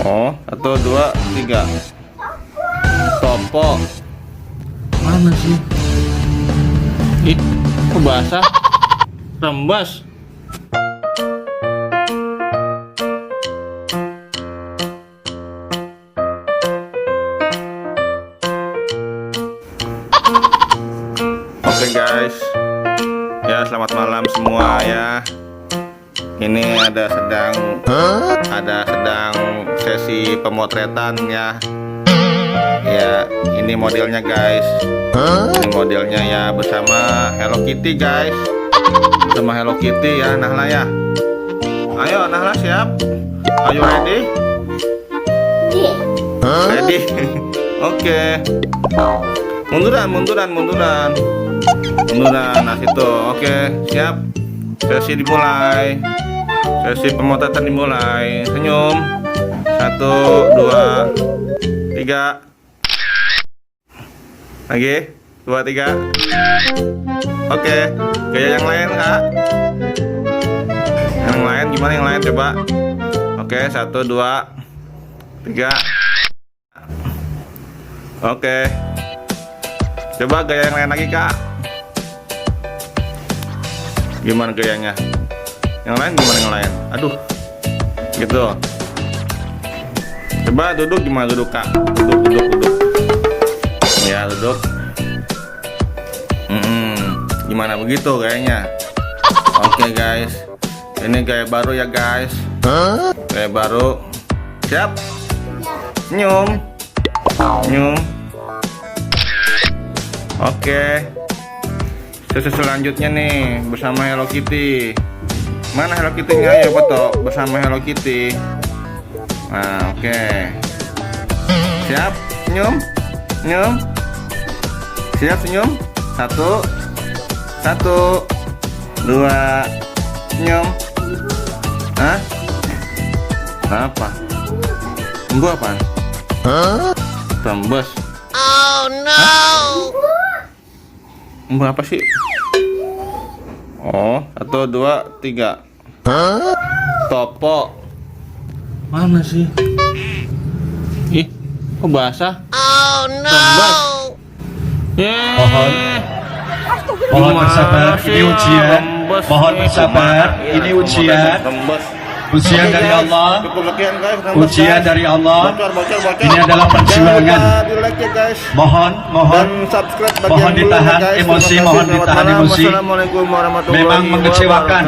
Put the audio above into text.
Oh, 1, 2, 3. Topo. Mana sih? Ih, kok basah? Rembas. Oke guys, ya selamat malam semua ya. Ini ada sedang sesi pemotretan ya. Ya, ini modelnya guys. Ini modelnya ya bersama Hello Kitty guys. Bersama Hello Kitty ya, Nahla ya. Ayo Nahla siap? Are you ready? Ready? Oke. Munduran. Nah situ. Oke, siap. Sesi dimulai. Sesi pemotretan dimulai. Senyum. 1, 2, 3. Lagi 2, 3. Oke, gaya yang lain kak. Yang lain gimana, yang lain coba. Oke, 1, 2, 3. Oke, coba gaya yang lain lagi kak. Gimana gayanya? Yang lain gimana, yang lain? Aduh, gitu. Coba duduk, gimana duduk kak? Duduk. Ya duduk. Gimana begitu gayanya? Oke guys, ini gaya baru ya guys. Gaya baru. Siap? Senyum. Oke. Sesi selanjutnya nih bersama Hello Kitty. Mana Hello Kitty-nya? Ayo foto bersama Hello Kitty. Nah, oke. Siap? Senyum. Siap senyum. 1, 2, senyum. Hah? Apa? Tunggu apaan? Tembus. Oh no. Hah? Apa sih? Oh, 1, 2, 3. Topo. Mana sih? Ih, kok basah? Oh no. Rembas. Mohon bersabar, ini ujian. Mohon bersabar, ini ujian. Ujian dari Allah. Ujian dari Allah. Ini adalah perjuangan. Mohon ditahan emosi, Memang mengecewakan.